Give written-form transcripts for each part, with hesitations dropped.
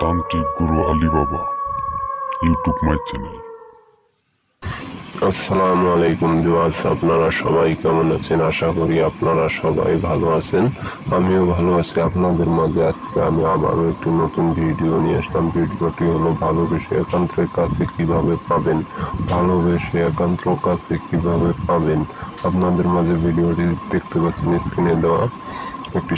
তান্ত্রিক গুরু আলী বাবা YouTube my channel. আসসালামু আলাইকুম ভিউয়ার্স, আপনারা সবাই কেমন আছেন? আশা করি আপনারা সবাই ভালো আছেন। আমিও ভালো আছি। আপনাদের মাঝে আজকে আমি আবারও একটি নতুন ভিডিও নিয়ে আসলাম। ভিডিওটি হলো ভালোবেসে একান্তের কাছে কিভাবে পাবেন, ভালোবেসে একান্তর কাছে কিভাবে পাবেন। আপনাদের মাঝে ভিডিওটি দেখতে পাচ্ছেন স্ক্রিনে দেওয়া একটি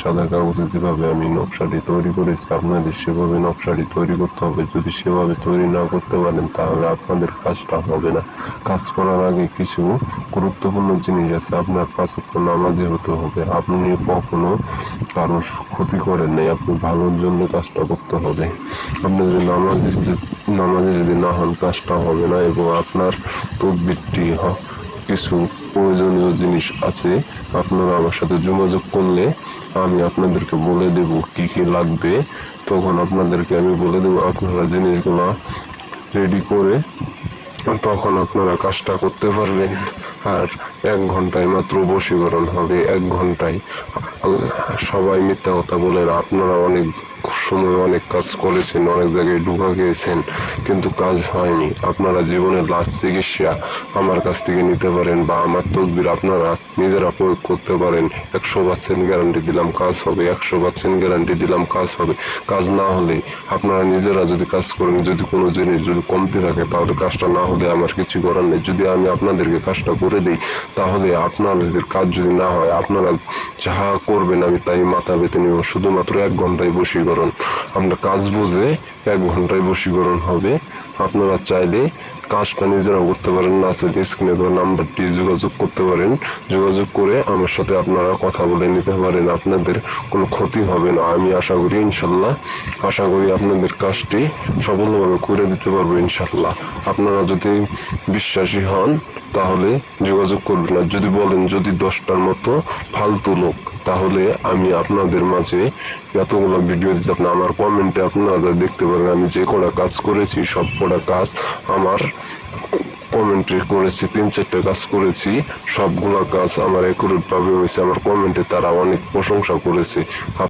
সাদা কাগজে যেভাবে আমি নকশাটি তৈরি করেছি, আপনাদের সেভাবে নকশাটি তৈরি করতে হবে। যদি সেভাবে তৈরি না করতে পারেন তাহলে আপনাদের কাজটা হবে না। কাজ করার আগে কিছু গুরুত্বপূর্ণ জিনিস আছে। আপনার 5 ওয়াক্ত নামাজি হতে হবে। আপনি কখনো কারোর ক্ষতি করেন নাই, আপনি ভালোর জন্য কাজটা করতে হবে। আপনি যদি নামাজি যদি না হন কাজটা হবে না। এবং আপনার তদবিরটি কিছু প্রয়োজনীয় জিনিস আছে, আপনারা আমার সাথে যোগাযোগ করলে আমি আপনাদেরকে বলে দেব কি কি লাগবে। তখন আপনাদেরকে আমি বলে দেব, আপনারা জিনিসগুলো রেডি করে তখন আপনারা কাজটা করতে পারবেন। আর 1 ঘন্টায় মাত্র বশীকরণ হবে। 1 ঘন্টায় সবাই মিথ্যা কথা বলেন। আপনারা অনেক সময় অনেক কাজ করেছেন, অনেক জায়গায় ঢুকা গিয়েছেন, কিন্তু কাজ হয়নি। আপনারা জীবনের লাস্ট চিকিৎসা আমার কাছ থেকে নিতে পারেন, বা আমার তদবির আপনারা নিজেরা প্রয়োগ করতে পারেন। 100% গ্যারান্টি দিলাম কাজ হবে। 100% গ্যারান্টি দিলাম কাজ হবে। কাজ না হলে আপনারা নিজেরা যদি কাজ করেন, যদি কোনো জিনিস যদি কমতি থাকে তাহলে কাজটা না হলে আমার কিছু করার নেই। যদি আমি আপনাদেরকে কাজটা করে দিই তাহলে আপনাদের কাজ যদি না হয় আপনারা যাহা করবেন আমি তাই মাথা পেতে নিব। শুধুমাত্র 1 ঘন্টায় বশীকরণ। আমরা কাজ বুঝে 1 ঘন্টায় বশীকরণ হবে। আপনারা চাইলে কাজটা নিজেরা করতে পারেন, না চাইলে স্ক্রিনে দেওয়া নাম্বারটি যোগাযোগ করতে পারেন। যোগাযোগ করে আমার সাথে আপনারা কথা বলে নিতে পারেন। আপনাদের কোনো ক্ষতি হবে না। আমি আশা করি ইনশাল্লাহ, আশা করি আপনাদের কাজটি সফলভাবে করে দিতে পারবো ইনশাল্লাহ। আপনারা যদি বিশ্বাসী হন তাহলে যোগাযোগ করবেন। আর যদি বলেন যদি 10টার মতো ফালতু লোক, তাহলে আমি আপনাদের মাঝে এতগুলো ভিডিও দিতে আপনার আমার কমেন্টে আপনারা দেখতে পারেন। আমি যে কটা কাজ করেছি সব কটা কাজ আমার কমেন্টে করেছি। 3-4টা কাজ করেছি, সবগুলা কাজ আমার একুরেট ভাবে হয়েছে। আমার কমেন্টে তারা অনেক প্রশংসা করেছে।